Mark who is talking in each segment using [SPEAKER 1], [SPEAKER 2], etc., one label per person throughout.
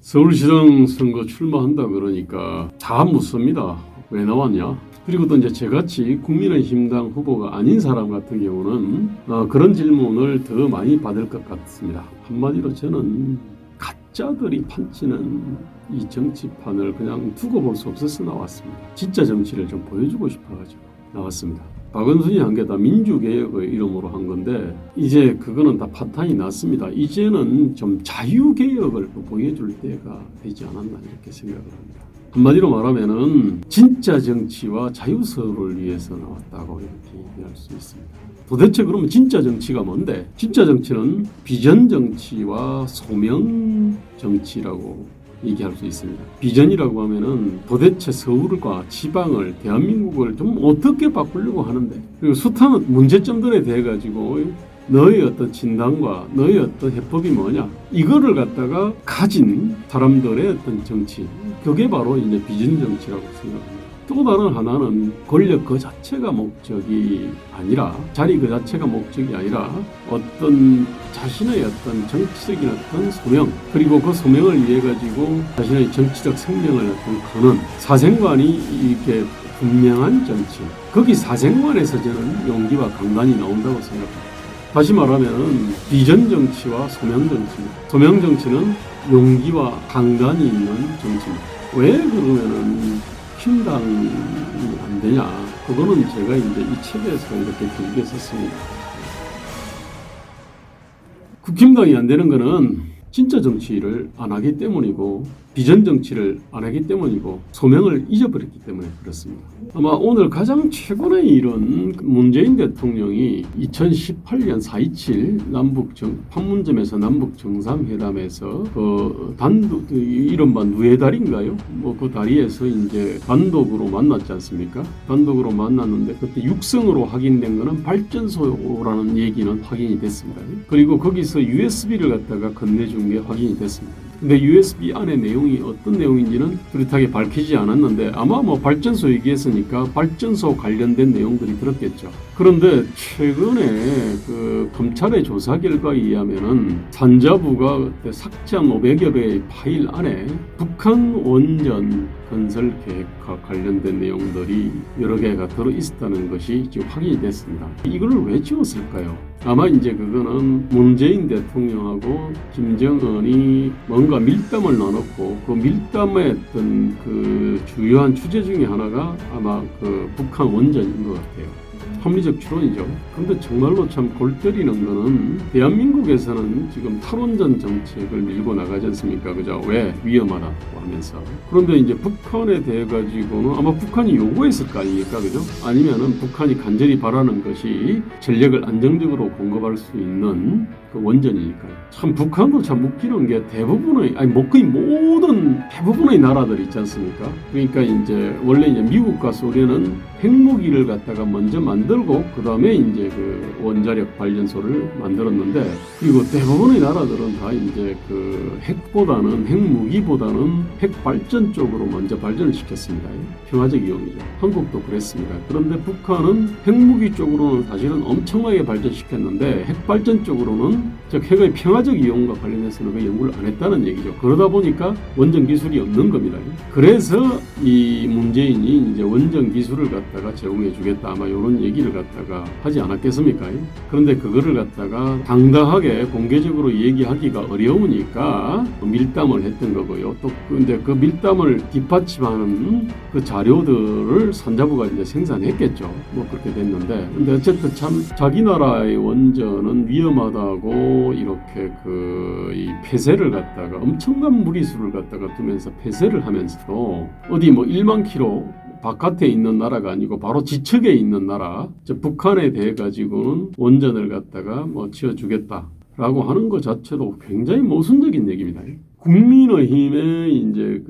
[SPEAKER 1] 서울시장 선거 출마한다 그러니까 다 묻습니다. 왜 나왔냐? 그리고 또 이제 저같이 국민의힘당 후보가 아닌 사람 같은 경우는 그런 질문을 더 많이 받을 것 같습니다. 한마디로 저는 가짜들이 판치는 이 정치판을 그냥 두고 볼 수 없어서 나왔습니다. 진짜 정치를 좀 보여주고 싶어가지고 나왔습니다. 박원순이 한 게 다 민주개혁의 이름으로 한 건데 이제 그거는 다 파탄이 났습니다. 이제는 좀 자유개혁을 보여줄 때가 되지 않았나 이렇게 생각을 합니다. 한마디로 말하면은 진짜 정치와 자유서를 위해서 나왔다고 이렇게 얘기할 수 있습니다. 도대체 그러면 진짜 정치가 뭔데? 진짜 정치는 비전 정치와 소명 정치라고 얘기할 수 있습니다. 비전이라고 하면은 도대체 서울과 지방을 대한민국을 좀 어떻게 바꾸려고 하는데, 그리고 숱한 문제점들에 대해 가지고 너의 어떤 진단과 너의 어떤 해법이 뭐냐, 이거를 갖다가 가진 사람들의 어떤 정치, 그게 바로 이제 비전 정치라고 생각합니다. 또 다른 하나는 권력 그 자체가 목적이 아니라, 자리 그 자체가 목적이 아니라 어떤 자신의 어떤 정치적인 어떤 소명, 그리고 그 소명을 위해 가지고 자신의 정치적 생명을 어떤 거는 사생관이 이렇게 분명한 정치, 거기 사생관에서 저는 용기와 강단이 나온다고 생각합니다. 다시 말하면 비전 정치와 소명 정치입니다. 소명 정치는 용기와 강단이 있는 정치입니다. 왜 그러면은 국힘당이 안 되냐? 그거는 제가 이제 이 책에서 이렇게 길게 썼습니다. 국힘당이 안 되는 거는 진짜 정치를 안 하기 때문이고, 비전 정치를 안 하기 때문이고, 소명을 잊어버렸기 때문에 그렇습니다. 아마 오늘 가장 최근의 일은 문재인 대통령이 2018년 4.27 판문점에서 남북 정상회담에서 단독 이른바 누에다리인가요? 그 다리에서 이제 단독으로 만났지 않습니까? 단독으로 만났는데 그때 육성으로 확인된 거는 발전소라는 얘기는 확인이 됐습니다. 그리고 거기서 USB를 갖다가 건네준 게 확인이 됐습니다. 근데 USB 안의 내용이 어떤 내용인지는 뚜렷하게 밝히지 않았는데 아마 발전소 얘기했으니까 발전소 관련된 내용들이 들었겠죠. 그런데 최근에 그 검찰의 조사 결과에 의하면은 산자부가 그때 삭제한 500여 개의 파일 안에 북한 원전 건설 계획과 관련된 내용들이 여러 개가 들어 있었다는 것이 지금 확인이 됐습니다. 이걸 왜 지웠을까요? 아마 이제 그거는 문재인 대통령하고 김정은이 뭔가 밀담을 나눴고 그 밀담의 어떤 그 주요한 주제 중에 하나가 아마 그 북한 원전인 것 같아요. 합리적 추론이죠. 그런데 정말로 참 골 때리는 거는 대한민국에서는 지금 탈원전 정책을 밀고 나가지 않습니까? 그죠? 왜? 위험하다고 하면서. 그런데 이제 북한에 대해 가지고는 아마 북한이 요구했을 거 아닙니까? 그죠? 아니면은 북한이 간절히 바라는 것이 전력을 안정적으로 공급할 수 있는 그 원전이니까요. 참 북한도 참 웃기는 게 대부분의 거의 모든 대부분의 나라들 있지 않습니까? 그러니까 이제 원래 이제 미국과 소련은 핵무기를 갖다가 먼저 만들고 그 다음에 이제 그 원자력 발전소를 만들었는데, 그리고 대부분의 나라들은 다 이제 그 핵무기보다는 핵 발전 쪽으로 먼저 발전을 시켰습니다. 평화적 이용이죠. 한국도 그랬습니다. 그런데 북한은 핵무기 쪽으로는 사실은 엄청나게 발전시켰는데 핵 발전 쪽으로는 즉 핵의 평화적 이용과 관련해서는 그 연구를 안 했다는 얘기죠. 그러다 보니까 원전 기술이 없는 겁니다. 그래서 이 문재인이 이제 원전 기술을 갖다가 제공해 주겠다 아마 이런 얘기를 갖다가 하지 않았겠습니까? 그런데 그거를 갖다가 당당하게 공개적으로 얘기하기가 어려우니까 밀담을 했던 거고요. 또 근데 그 밀담을 뒷받침하는 그 자료들을 산자부가 이제 생산했겠죠. 그렇게 됐는데, 근데 어쨌든 참 자기 나라의 원전은 위험하다고 이렇게 이 폐쇄를 갖다가 엄청난 무리수를 갖다가 두면서 폐쇄를 하면서도 어디 1만 킬로 바깥에 있는 나라가 아니고 바로 지척에 있는 나라, 북한에 대해 가지고는 원전을 갖다가 지어주겠다라고 하는 것 자체도 굉장히 모순적인 얘기입니다. 국민의힘의 이제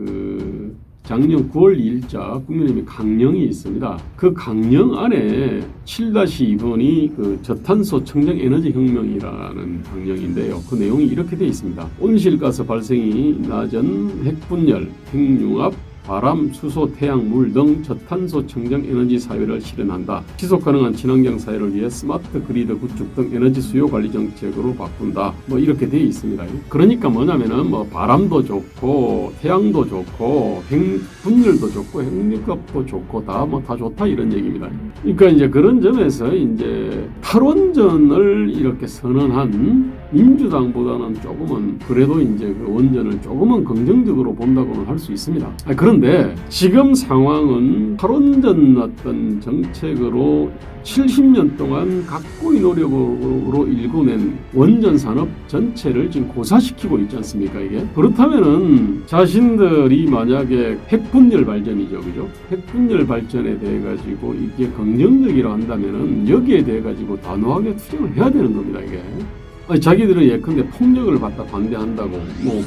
[SPEAKER 1] 작년 9월 2일자 국민의힘의 강령이 있습니다. 그 강령 안에 7-2번이 저탄소 청정 에너지 혁명이라는 강령인데요. 그 내용이 이렇게 되어 있습니다. 온실가스 발생이 낮은 핵분열, 핵융합, 바람, 수소, 태양, 물 등 저탄소 청정 에너지 사회를 실현한다. 지속 가능한 친환경 사회를 위해 스마트 그리드 구축 등 에너지 수요 관리 정책으로 바꾼다. 뭐 이렇게 되어 있습니다. 그러니까 뭐냐면은 뭐 바람도 좋고 태양도 좋고 분열도 좋고 핵융합도 좋고 다 좋다 이런 얘기입니다. 그러니까 이제 그런 점에서 이제 탈원전을 이렇게 선언한 민주당보다는 조금은 그래도 이제 그 원전을 조금은 긍정적으로 본다고는 할 수 있습니다. 그런데 지금 상황은 탈원전 어떤 정책으로 70년 동안 각고의 노력으로 일궈낸 원전 산업 전체를 지금 고사시키고 있지 않습니까, 이게? 그렇다면은 자신들이 만약에 핵분열 발전이죠, 그죠? 핵분열 발전에 대해 가지고 이게 긍정적이라 한다면은 여기에 대해 가지고 단호하게 투쟁을 해야 되는 겁니다, 이게. 자기들은 예컨대 폭력을 갖다 반대한다고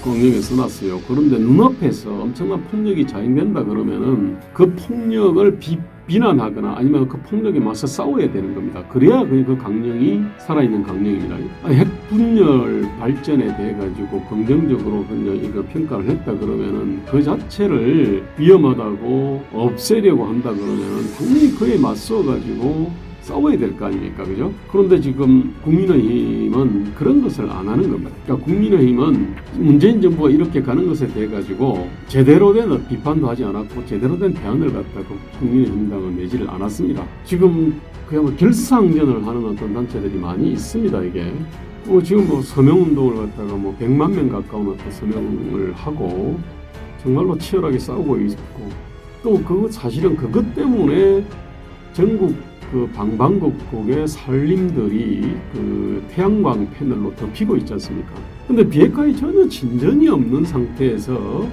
[SPEAKER 1] 공약에 써놨어요. 그런데 눈앞에서 엄청난 폭력이 자행된다 그러면은 그 폭력을 비난하거나 아니면 그 폭력에 맞서 싸워야 되는 겁니다. 그래야 그 강령이 살아있는 강령입니다. 핵분열 발전에 대해 가지고 긍정적으로 이거 평가를 했다 그러면은 그 자체를 위험하다고 없애려고 한다 그러면은 당연히 그에 맞서 가지고 싸워야 될 거 아닙니까? 그죠? 그런데 지금 국민의힘은 그런 것을 안 하는 겁니다. 그러니까 국민의힘은 문재인 정부가 이렇게 가는 것에 대해 가지고 제대로 된 비판도 하지 않았고 제대로 된 대안을 갖다가 국민의힘당은 내지를 않았습니다. 지금 그야말로 결사항전을 하는 어떤 단체들이 많이 있습니다. 이게. 지금 서명운동을 갖다가 100만 명 가까운 어떤 서명을 하고 정말로 치열하게 싸우고 있고 또 사실은 그것 때문에 전국 그 방방곡곡의 산림들이 그 태양광 패널로 덮이고 있지 않습니까? 근데 비핵화에 전혀 진전이 없는 상태에서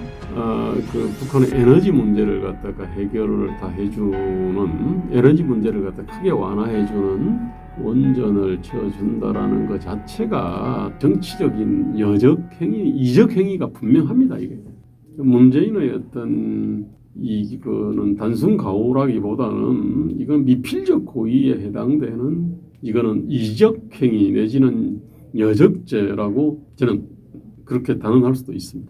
[SPEAKER 1] 그 북한의 에너지 문제를 갖다가 해결을 다 해주는 에너지 문제를 갖다 크게 완화해주는 원전을 지어준다라는 것 자체가 정치적인 이적 행위가 분명합니다. 이게 문재인의 어떤 이거는 단순 가오라기보다는 이건 미필적 고의에 해당되는 이거는 이적 행위 내지는 여적죄라고 저는 그렇게 단언할 수도 있습니다.